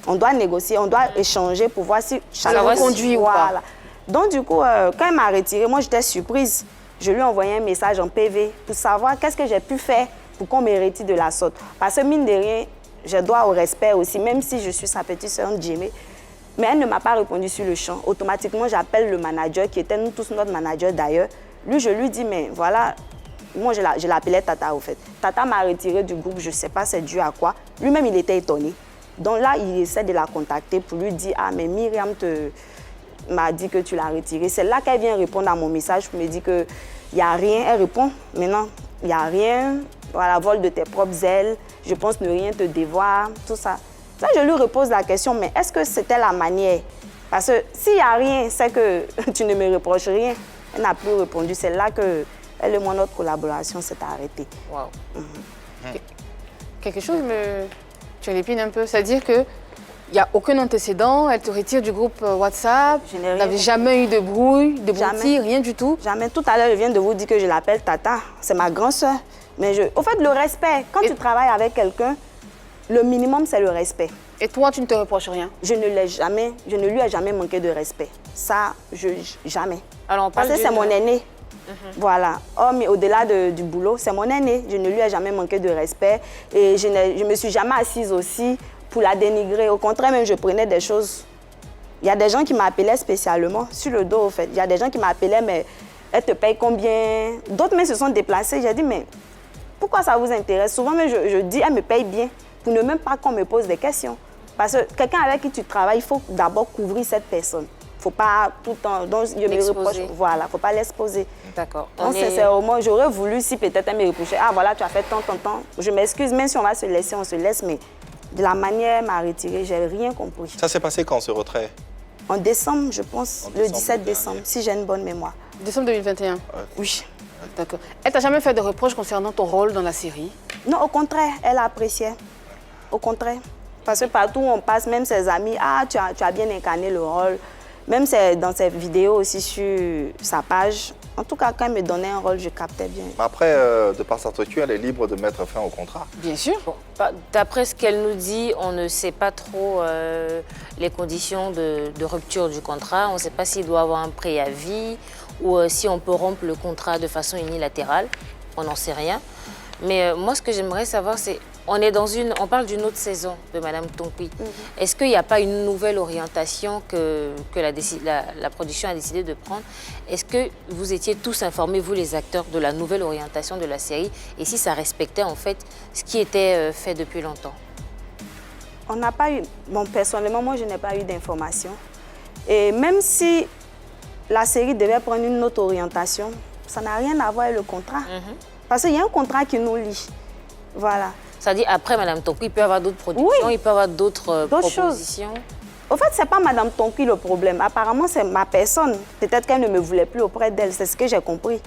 on doit négocier, on doit échanger pour voir si chacun reconduit ou pas. Donc, du coup, quand elle m'a retirée, moi, j'étais surprise. Je lui ai envoyé un message en PV pour savoir qu'est-ce que j'ai pu faire pour qu'on me retire de la sorte. Parce que, mine de rien, je dois au respect aussi, même si je suis sa petite sœur Djemé. Mais elle ne m'a pas répondu sur le champ. Automatiquement, j'appelle le manager, qui était nous tous notre manager d'ailleurs. Lui, je lui dis, mais voilà, moi, je l'appelais Tata, au fait. Tata m'a retiré du groupe, je ne sais pas c'est dû à quoi. Lui-même, il était étonné. Donc là, il essaie de la contacter pour lui dire, ah, mais Myriam m'a dit que tu l'as retirée. C'est là qu'elle vient répondre à mon message pour me dire qu'il n'y a rien. Elle répond, maintenant, il n'y a rien. Voilà, vol de tes propres ailes. Je pense ne rien te devoir, tout ça. Ça, je lui repose la question, mais est-ce que c'était la manière? Parce que s'il n'y a rien, c'est que tu ne me reproches rien. Elle n'a plus répondu. C'est là que elle et moi, notre collaboration s'est arrêtée. Wow. Quelque chose me turlupine un peu. C'est-à-dire qu'il n'y a aucun antécédent, elle te retire du groupe WhatsApp. Je n'avais jamais eu de brouille, de broutilles, rien du tout. Jamais. Tout à l'heure, je viens de vous dire que je l'appelle Tata. C'est ma grande sœur. Mais au fait, le respect, quand tu travailles avec quelqu'un, le minimum, c'est le respect. Et toi, tu ne te reproches rien? Je ne lui ai jamais manqué de respect. Ça, jamais. Alors, parce que c'est mon aîné. Voilà. Oh, mais au-delà du boulot, c'est mon aîné. Je ne lui ai jamais manqué de respect. Et je ne me suis jamais assise aussi pour la dénigrer. Au contraire, même, je prenais des choses. Il y a des gens qui m'appelaient spécialement, sur le dos, au fait. Il y a des gens qui m'appelaient, mais elle te paye combien? D'autres, mais se sont déplacés. J'ai dit, mais pourquoi ça vous intéresse? Souvent, mais je dis, elle me paye bien. Pour ne même pas qu'on me pose des questions. Parce que quelqu'un avec qui tu travailles, il faut d'abord couvrir cette personne. Il ne faut pas tout le temps... Donc, je me reproche, voilà, il ne faut pas l'exposer. D'accord. Donc, sincèrement, j'aurais voulu, si peut-être elle me reprochait, ah voilà, tu as fait tant. Je m'excuse, même si on va se laisser, on se laisse, mais de la manière, elle m'a retirée, je n'ai rien compris. Ça s'est passé quand, ce retrait? En décembre, je pense, le 17 décembre, si j'ai une bonne mémoire. Décembre 2021? Oui. D'accord. Elle t'a jamais fait de reproches concernant ton rôle dans la série? Non, au contraire, elle appréciait. Au contraire. Parce que partout où on passe, même ses amis, ah, tu as bien incarné le rôle. Même dans ses vidéos aussi sur sa page. En tout cas, quand elle me donnait un rôle, je captais bien. Après, de par sa structure, elle est libre de mettre fin au contrat. Bien sûr. Bon, d'après ce qu'elle nous dit, on ne sait pas trop les conditions de rupture du contrat. On ne sait pas s'il doit avoir un préavis ou si on peut rompre le contrat de façon unilatérale. On n'en sait rien. Mais moi, ce que j'aimerais savoir, c'est... On parle d'une autre saison de Madame Tonki. Est-ce qu'il n'y a pas une nouvelle orientation que la production a décidé de prendre? Est-ce que vous étiez tous informés, vous les acteurs, de la nouvelle orientation de la série? Et si ça respectait en fait ce qui était fait depuis longtemps? On n'a pas eu... Bon, personnellement, moi, je n'ai pas eu d'informations. Et même si la série devait prendre une autre orientation, ça n'a rien à voir avec le contrat. Parce qu'il y a un contrat qui nous lie. Voilà. Ça dit après Madame Tonki, il peut y avoir d'autres productions, il peut y avoir d'autres propositions. Au fait, ce n'est pas Madame Tonki le problème. Apparemment, c'est ma personne. Peut-être qu'elle ne me voulait plus auprès d'elle. C'est ce que j'ai compris.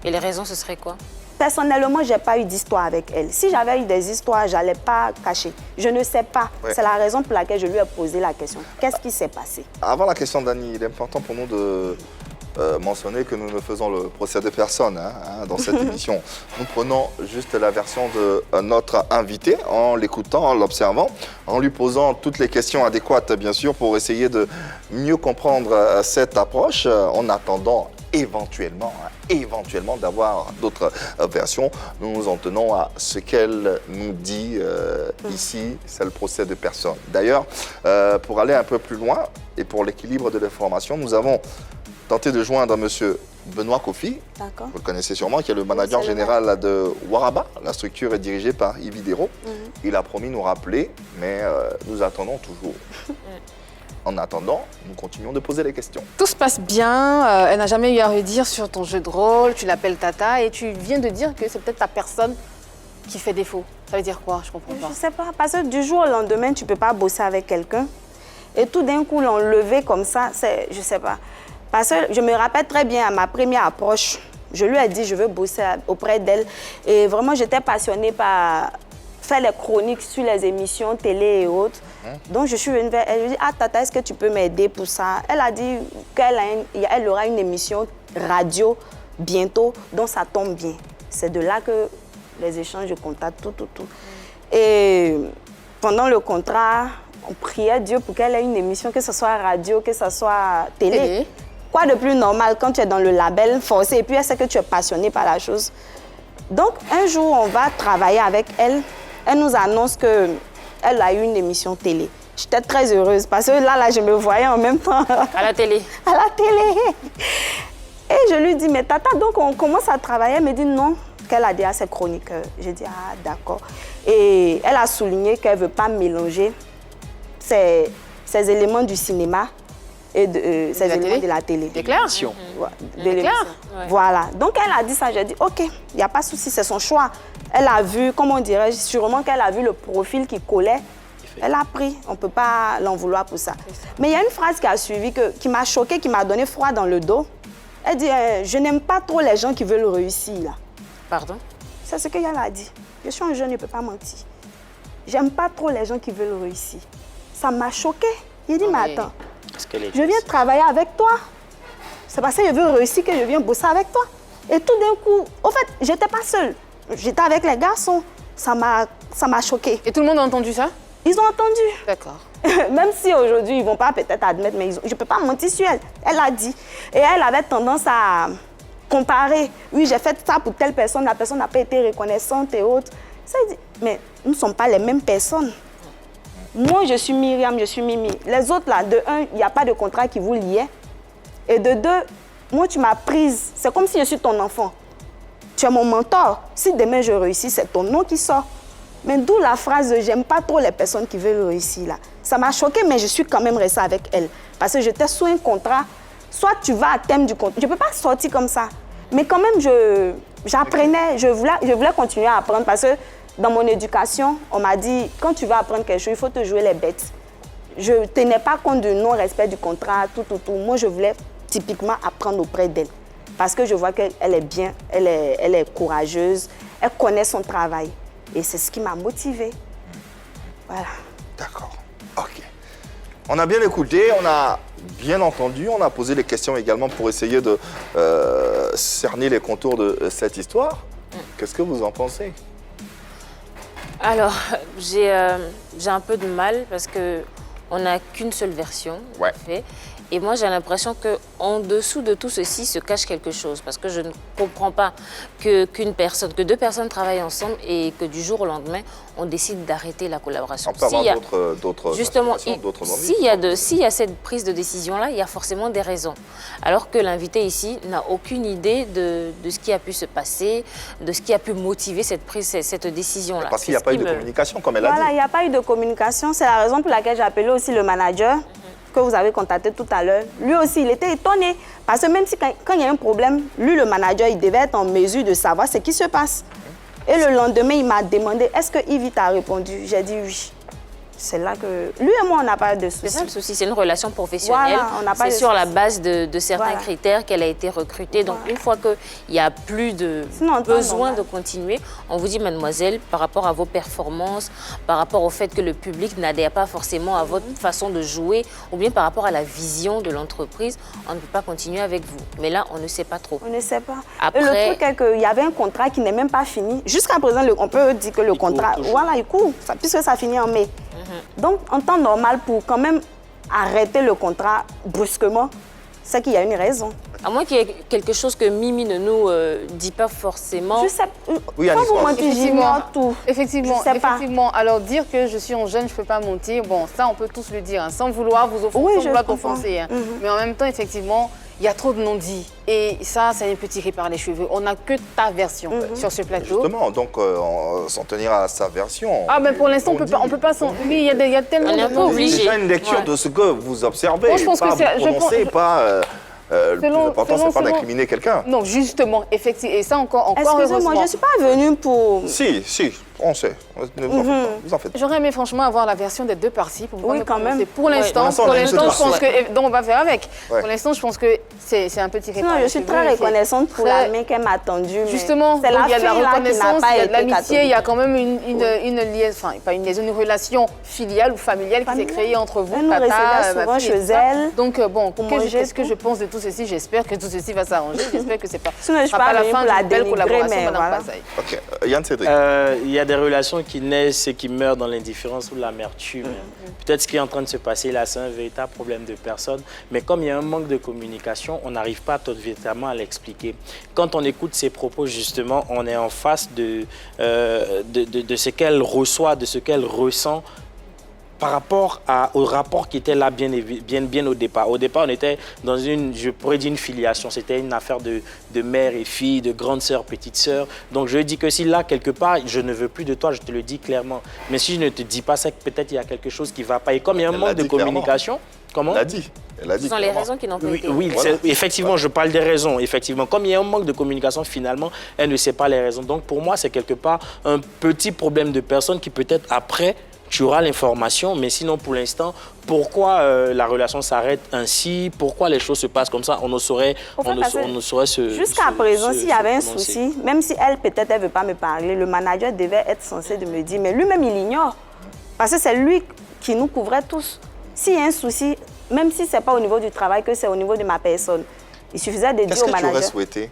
Et les raisons, ce serait quoi? Personnellement, je n'ai pas eu d'histoire avec elle. Si j'avais eu des histoires, je n'allais pas cacher. Je ne sais pas. Ouais. C'est la raison pour laquelle je lui ai posé la question. Qu'est-ce qui s'est passé? Avant la question d'Annie, il est important pour nous de mentionner que nous ne faisons le procès de personne dans cette émission. Nous prenons juste la version de notre invité en l'écoutant, en l'observant, en lui posant toutes les questions adéquates, bien sûr, pour essayer de mieux comprendre cette approche en attendant éventuellement d'avoir d'autres versions. Nous nous en tenons à ce qu'elle nous dit ici, c'est le procès de personne. D'ailleurs, pour aller un peu plus loin et pour l'équilibre de l'information, nous avons tenté de joindre M. Benoît Kofi, vous le connaissez sûrement, qui est le manager général de Waraba. La structure est dirigée par Yves Dero. Il a promis de nous rappeler, mais nous attendons toujours. En attendant, nous continuons de poser les questions. Tout se passe bien, elle n'a jamais eu à redire sur ton jeu de rôle, tu l'appelles Tata et tu viens de dire que c'est peut-être ta personne qui fait défaut. Ça veut dire quoi? Je comprends pas. Je sais pas, parce que du jour au lendemain, tu peux pas bosser avec quelqu'un et tout d'un coup l'enlever comme ça, je sais pas. Parce que je me rappelle très bien à ma première approche, je lui ai dit je veux bosser auprès d'elle et vraiment j'étais passionnée par faire les chroniques sur les émissions télé et autres. Donc je suis venue vers elle, je lui ai dit, ah Tata, est-ce que tu peux m'aider pour ça? Elle a dit qu'elle aura une émission radio bientôt, donc ça tombe bien. C'est de là que les échanges de contacts, tout. Et pendant le contrat, on priait Dieu pour qu'elle ait une émission, que ce soit radio, que ce soit télé. Quoi de plus normal quand tu es dans le label forcé et puis elle sait que tu es passionné par la chose. Donc un jour, on va travailler avec elle. Elle nous annonce qu'elle a eu une émission télé. J'étais très heureuse parce que là, je me voyais en même temps. À la télé. À la télé. Et je lui dis, mais Tata, donc on commence à travailler. Elle me dit non, qu'elle a déjà ses chroniqueurs. J'ai dit, ah d'accord. Et elle a souligné qu'elle ne veut pas mélanger ces éléments du cinéma et ces éléments de la télé. Déclaration. Voilà. Donc elle a dit ça, j'ai dit, ok, il n'y a pas de souci, c'est son choix. Elle a vu, comment dirais-je, sûrement qu'elle a vu le profil qui collait. Elle a pris, on ne peut pas l'en vouloir pour ça. Mais il y a une phrase qui a suivi, qui m'a choquée, qui m'a donné froid dans le dos. Elle dit, je n'aime pas trop les gens qui veulent réussir là. Pardon? C'est ce qu'elle a dit. Je suis un jeune, je ne peux pas mentir. J'aime pas trop les gens qui veulent réussir. Ça m'a choquée. Il dit, mais attends, je viens travailler avec toi. C'est parce que je veux réussir que je viens bosser avec toi. Et tout d'un coup, en fait, je n'étais pas seule. J'étais avec les garçons. Ça m'a choquée. Et tout le monde a entendu ça? Ils ont entendu. D'accord. Même si aujourd'hui, ils ne vont pas peut-être admettre, mais je ne peux pas mentir sur elle. Elle a dit. Et elle avait tendance à comparer. Oui, j'ai fait ça pour telle personne, la personne n'a pas été reconnaissante et autres. Ça dit, mais nous ne sommes pas les mêmes personnes. Moi, je suis Myriam, je suis Mimi. Les autres, là, de un, il n'y a pas de contrat qui vous liait. Et de deux, moi, tu m'as prise. C'est comme si je suis ton enfant. Tu es mon mentor. Si demain je réussis, c'est ton nom qui sort. Mais d'où la phrase « j'aime pas trop les personnes qui veulent réussir » là. Ça m'a choquée, mais je suis quand même restée avec elle. Parce que j'étais sous un contrat. Soit tu vas à thème du contrat. Je ne peux pas sortir comme ça. Mais quand même, j'apprenais. Je voulais continuer à apprendre parce que dans mon éducation, on m'a dit « quand tu vas apprendre quelque chose, il faut te jouer les bêtes ». Je ne tenais pas compte du non-respect du contrat, tout. Moi, je voulais typiquement apprendre auprès d'elle. Parce que je vois qu'elle est bien, elle est courageuse, elle connaît son travail. Et c'est ce qui m'a motivée. Voilà. D'accord. OK. On a bien écouté, on a bien entendu, on a posé les questions également pour essayer de cerner les contours de cette histoire. Qu'est-ce que vous en pensez? Alors, j'ai un peu de mal parce qu'on n'a qu'une seule version. Ouais. En fait. Et moi, j'ai l'impression qu'en dessous de tout ceci se cache quelque chose. Parce que je ne comprends pas que deux personnes travaillent ensemble et que du jour au lendemain, on décide d'arrêter la collaboration. On peut avoir d'autres justement, d'autres s'il y a cette prise de décision-là, il y a forcément des raisons. Alors que l'invité ici n'a aucune idée de ce qui a pu se passer, de ce qui a pu motiver cette décision-là. Parce qu'il n'y a pas eu de communication, comme elle a dit. Voilà, il n'y a pas eu de communication. C'est la raison pour laquelle j'ai appelé aussi le manager. Que vous avez contacté tout à l'heure, lui aussi, il était étonné. Parce que même si quand il y a un problème, lui, le manager, il devait être en mesure de savoir ce qui se passe. Et le lendemain, il m'a demandé, est-ce que Yves t'a répondu? J'ai dit oui. C'est là que... Lui et moi, on n'a pas de souci. C'est ça le souci, c'est une relation professionnelle. Voilà, c'est sur la base de certains critères qu'elle a été recrutée. Donc, une fois qu'il n'y a plus de besoin de continuer, on vous dit, mademoiselle, par rapport à vos performances, par rapport au fait que le public n'adhère pas forcément à votre façon de jouer, ou bien par rapport à la vision de l'entreprise, on ne peut pas continuer avec vous. Mais là, on ne sait pas trop. On ne sait pas. Après, et le truc est qu'il y avait un contrat qui n'est même pas fini. Jusqu'à présent, on peut dire que le contrat, il court, puisque ça finit en mai. Donc, en temps normal, pour quand même arrêter le contrat brusquement, c'est qu'il y a une raison. À moins qu'il y ait quelque chose que Mimi ne nous dit pas forcément. Je sais. Oui, quand vous mentez, j'ignore tout. Effectivement. Alors, dire que je suis en jeune, je ne peux pas mentir, bon, ça, on peut tous le dire, hein, sans vouloir vous offenser, sans vouloir t'offenser. Hein. Mais en même temps, effectivement, il y a trop de non-dits. Et ça est un peu tiré par les cheveux. On n'a que ta version sur ce plateau. Justement, donc s'en tenir à sa version. Ah, mais pour l'instant, on peut pas s'en... Oui, il y a tellement de choses. C'est déjà une lecture de ce que vous observez. Moi, je pense que c'est... Vous ne pensez pas d'incriminer quelqu'un. Non, justement, effectivement. Et ça encore excusez-moi, je ne suis pas venue pour... Si, on sait. Ne vous en faites pas. J'aurais aimé franchement avoir la version des deux parties pour pouvoir me quand même. Pour l'instant, je pense que... Donc, on va faire avec. Pour l'instant, je pense que c'est un peu tiré par les cheveux. Je suis très reconnaissante pour la main qu'elle m'a tendue. Justement, il y a de la reconnaissance, il y a de l'amitié, il y a quand même une liaison, enfin, pas une liaison, une relation filiale ou familiale qui s'est créée entre vous, tata, ma fille, chez elle. Donc, bon, qu'est-ce que je pense de tout ceci? J'espère que tout ceci va s'arranger. J'espère que c'est pas la fin d'une belle collaboration, Madame Pazaï. Ok, Yann Cédric. Il y a des relations qui naissent et qui meurent dans l'indifférence ou l'amertume. Peut-être ce qui est en train de se passer là, c'est un véritable problème de personne. Mais comme il y a un manque de communication, on n'arrive pas véritablement à l'expliquer. Quand on écoute ses propos, justement, on est en face de ce qu'elle reçoit, de ce qu'elle ressent par rapport au rapport qui était là bien au départ. Au départ, on était dans je pourrais dire une filiation. C'était une affaire de mère et fille, de grande sœur, petite sœur. Donc, je dis que si là, quelque part, je ne veux plus de toi, je te le dis clairement. Mais si je ne te dis pas, c'est que peut-être il y a quelque chose qui ne va pas. Et comme il y a un manque de communication... Comment ? Elle a dit. Ce sont les raisons qui n'ont pas été. Oui, voilà. Effectivement, je parle des raisons. Effectivement, comme il y a un manque de communication, finalement, elle ne sait pas les raisons. Donc, pour moi, c'est quelque part un petit problème de personne qui peut-être après... Tu auras l'information, mais sinon, pour l'instant, pourquoi la relation s'arrête ainsi? Pourquoi les choses se passent comme ça? On ne saurait, Jusqu'à présent, s'il y avait un souci, même si elle, peut-être, elle ne veut pas me parler, le manager devait être censé de me dire, mais lui-même, il ignore. Parce que c'est lui qui nous couvrait tous. S'il y a un souci, même si ce n'est pas au niveau du travail, que c'est au niveau de ma personne, il suffisait de dire au manager... Qu'est-ce que tu aurais souhaité?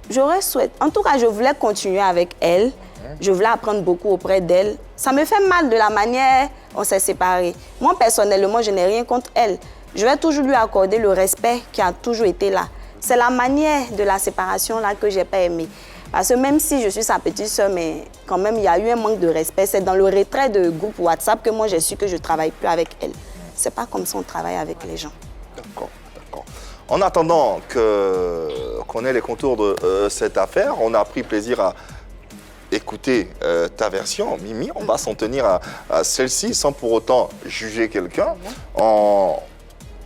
J'aurais souhaité... En tout cas, je voulais continuer avec elle. Je voulais apprendre beaucoup auprès d'elle. Ça me fait mal de la manière dont on s'est séparés. Moi, personnellement, je n'ai rien contre elle. Je vais toujours lui accorder le respect qui a toujours été là. C'est la manière de la séparation là que je n'ai pas aimé. Parce que même si je suis sa petite soeur, mais quand même, il y a eu un manque de respect. C'est dans le retrait de groupe WhatsApp que moi, j'ai su que je ne travaille plus avec elle. C'est pas comme ça qu'on travaille avec les gens. D'accord. En attendant qu'on ait les contours de cette affaire, on a pris plaisir à écouter ta version, Mimi. On va s'en tenir à celle-ci sans pour autant juger quelqu'un. On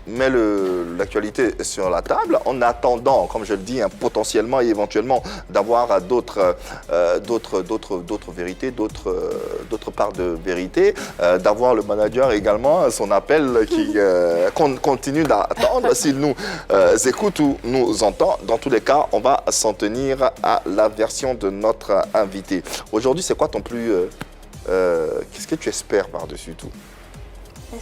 met l'actualité sur la table en attendant, comme je le dis, potentiellement et éventuellement d'avoir d'autres vérités, d'autres parts de vérité, d'avoir le manager également, son appel qu'on continue d'attendre s'il nous écoute ou nous entend. Dans tous les cas, on va s'en tenir à la version de notre invité. Aujourd'hui, c'est quoi ton plus... qu'est-ce que tu espères par-dessus tout?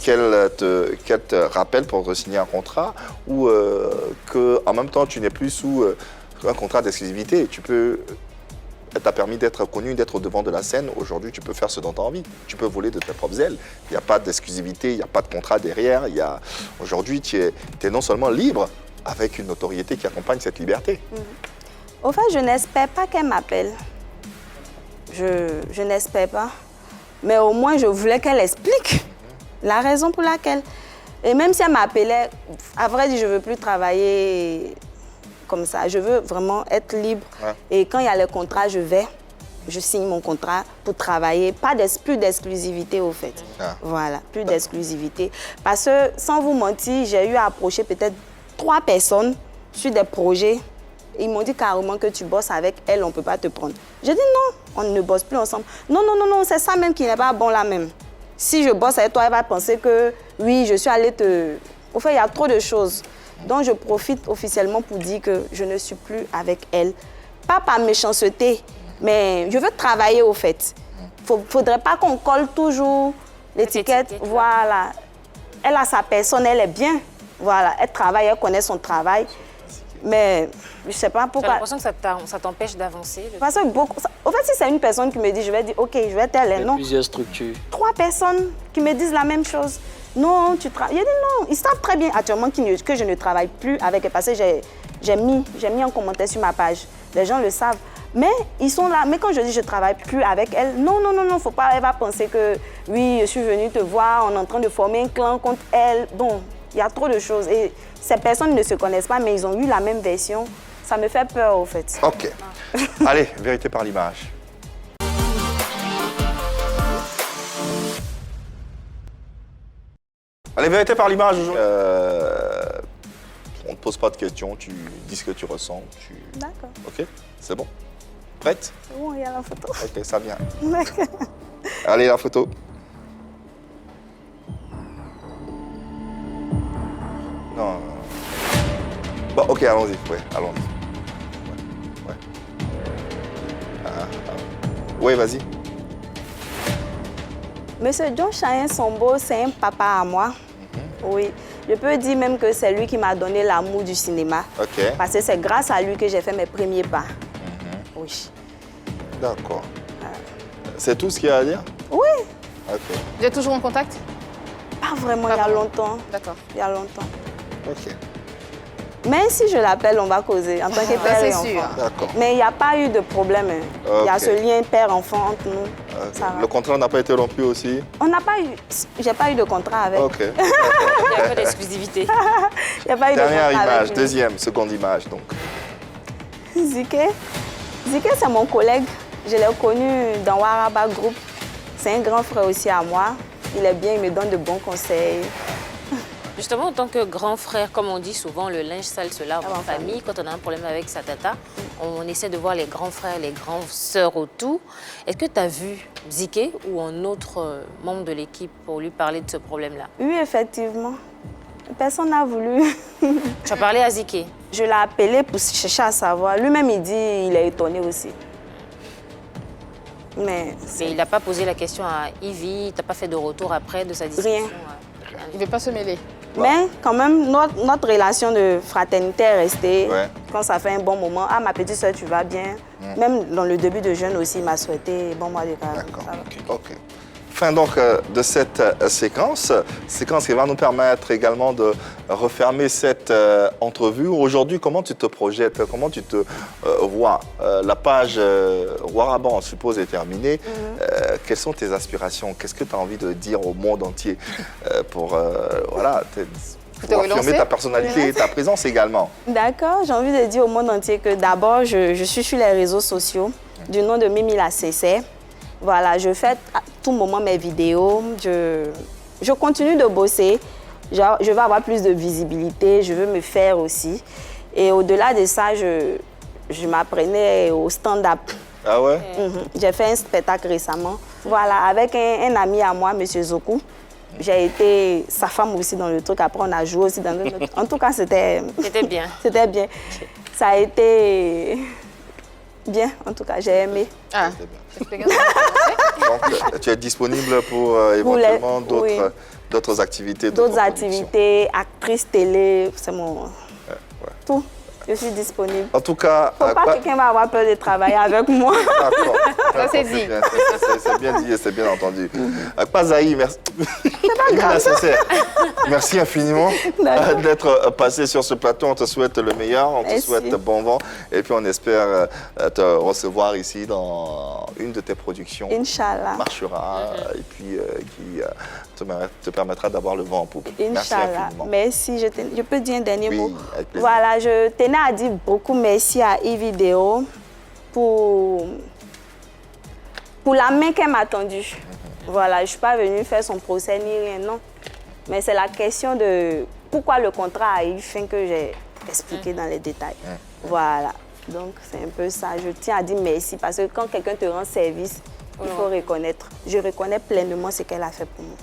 Qu'elle te rappelle pour signer un contrat ou qu'en même temps, tu n'es plus sous un contrat d'exclusivité. Elle t'a permis d'être connu, d'être au devant de la scène. Aujourd'hui, tu peux faire ce dont tu as envie. Tu peux voler de tes propres ailes. Il n'y a pas d'exclusivité, il n'y a pas de contrat derrière. Aujourd'hui, tu es non seulement libre, avec une notoriété qui accompagne cette liberté. Au fait, je n'espère pas qu'elle m'appelle. Je n'espère pas. Mais au moins, je voulais qu'elle explique la raison pour laquelle. Et même si elle m'appelait, à vrai dire, je ne veux plus travailler comme ça. Je veux vraiment être libre. Ouais. Et quand il y a le contrat, je signe mon contrat pour travailler. Plus d'exclusivité, au fait. Ah. Voilà, plus d'exclusivité. Parce que, sans vous mentir, j'ai eu à approcher peut-être 3 personnes sur des projets. Ils m'ont dit carrément que tu bosses avec elle, on ne peut pas te prendre. J'ai dit non, on ne bosse plus ensemble. Non, c'est ça même qui n'est pas bon là même. Si je bosse avec toi, elle va penser que oui, je suis allée te... Au fait, il y a trop de choses. Donc, je profite officiellement pour dire que je ne suis plus avec elle. Pas par méchanceté, mais je veux travailler au fait. Il ne faudrait pas qu'on colle toujours l'étiquette. Voilà. Elle a sa personne, elle est bien. Voilà, elle travaille, elle connaît son travail. Mais je ne sais pas pourquoi. J'ai l'impression que ça t'empêche d'avancer. Parce que au fait, si c'est une personne qui me dit, je vais dire, OK, je vais telle, non. Plusieurs structures. 3 personnes qui me disent la même chose. Non, tu travailles. Il dit non, ils savent très bien actuellement que je ne travaille plus avec elle. Parce que j'ai mis un commentaire sur ma page. Les gens le savent. Mais ils sont là. Mais quand je dis je ne travaille plus avec elle, non, faut pas. Elle va penser que oui, je suis venue te voir, on est en train de former un clan contre elle. Bon, Il y a trop de choses. Et ces personnes ne se connaissent pas, mais ils ont eu la même version. Ça me fait peur, au fait. Ok. Allez, vérité par l'image. Allez, vérité par l'image. On ne te pose pas de questions, tu dis ce que tu ressens. D'accord. Ok, c'est bon. Prête? C'est bon, il y a la photo. Ok, ça vient. D'accord. Allez, la photo. Non. Bon, ok, allons-y. Ouais, allons-y. Ouais. Oui, vas-y. Monsieur John Chayen Sombo, c'est un papa à moi. Oui. Je peux dire même que c'est lui qui m'a donné l'amour du cinéma. Ok. Parce que c'est grâce à lui que j'ai fait mes premiers pas. Oui. D'accord. C'est tout ce qu'il y a à dire? Oui. Ok. Vous êtes toujours en contact? Pas vraiment, il y a longtemps. D'accord. Il y a longtemps. Ok. Mais si je l'appelle, on va causer en tant que père et enfant. sûr. D'accord. Mais il n'y a pas eu de problème. Il y a ce lien père-enfant entre nous. Ça va. Le contrat n'a pas été rompu aussi? On n'a pas eu... J'ai pas eu de contrat avec. Ok. Il n'y a pas d'exclusivité. Il n'y a pas eu de Dernière contrat image, avec lui. deuxième, seconde image donc. Ziké, c'est mon collègue. Je l'ai connu dans Waraba Group. C'est un grand frère aussi à moi. Il est bien, il me donne de bons conseils. Justement, en tant que grand frère, comme on dit souvent, le linge sale se lave en famille. Quand on a un problème avec sa tata, on essaie de voir les grands frères, les grandes sœurs autour. Est-ce que tu as vu Ziké ou un autre membre de l'équipe pour lui parler de ce problème-là? Oui, effectivement. Personne n'a voulu. Tu as parlé à Ziké? Je l'ai appelé pour chercher à savoir. Lui-même, il dit qu'il est étonné aussi. Mais il n'a pas posé la question à Ivy, tu n'as pas fait de retour après de sa discussion? Rien. Il ne veut pas se mêler. Mais quand même, notre relation de fraternité est restée. Ouais. Quand ça fait un bon moment, ah, ma petite soeur, tu vas bien. Même dans le début de jeûne aussi, il m'a souhaité bon mois de carême. D'accord. Ok. Fin donc de cette séquence qui va nous permettre également de refermer cette entrevue. Aujourd'hui, comment tu te projettes, comment tu te vois? La page Waraba, on suppose, est terminée. Quelles sont tes aspirations? Qu'est-ce que tu as envie de dire au monde entier pour voilà, pour affirmer ta personnalité et ta présence également? D'accord, j'ai envie de dire au monde entier que d'abord, je suis sur les réseaux sociaux du nom de Mimi la Cessée. Voilà, je fais à tout moment mes vidéos, je continue de bosser, genre, je veux avoir plus de visibilité, je veux me faire aussi. Et au-delà de ça, je m'apprenais au stand-up. Ah ouais? J'ai fait un spectacle récemment, voilà, avec un ami à moi, M. Zoku. J'ai été sa femme aussi dans le truc, après on a joué aussi dans le autre. En tout cas, c'était... C'était bien. C'était bien. Ça a été... bien, en tout cas, j'ai aimé. Ah. Donc, tu es disponible pour éventuellement d'autres activités? D'autres activités, actrice télé, c'est mon... Tout. Je suis disponible. En tout cas... Faut pas que quelqu'un va avoir peur de travailler avec moi. D'accord. Ça, c'est dit. C'est bien dit et c'est bien entendu. Pazaï, merci. C'est pas grave. Merci infiniment d'être passé sur ce plateau. On te souhaite le meilleur, on te souhaite bon vent. Et puis on espère te recevoir ici dans une de tes productions. Inch'Allah. Marchera et puis qui te permettra d'avoir le vent en poupe. Merci Inch'Allah. infiniment. Merci. Je peux dire un dernier mot? Avec plaisir. Voilà, je tenais à dire beaucoup merci à e-Vidéo pour la main qu'elle m'a tendue. Voilà, je ne suis pas venue faire son procès ni rien, non. Mais c'est la question de pourquoi le contrat a eu fin que j'ai expliqué dans les détails. Voilà, donc c'est un peu ça. Je tiens à dire merci parce que quand quelqu'un te rend service, il faut reconnaître. Je reconnais pleinement ce qu'elle a fait pour moi.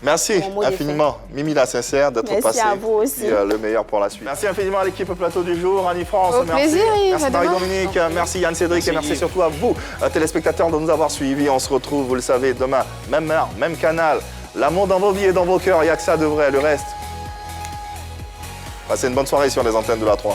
Merci infiniment, Mimi la Sincère, d'être passée. Merci à vous aussi. Et, le meilleur pour la suite. Merci infiniment à l'équipe Plateau du Jour, Annie France. Au merci. plaisir, Merci Marie-Dominique, merci Yann Cédric et merci surtout à vous, téléspectateurs, de nous avoir suivis. On se retrouve, vous le savez, demain, même heure, même canal. L'amour dans vos vies et dans vos cœurs, il n'y a que ça de vrai. Le reste, passez une bonne soirée sur les antennes de la 3.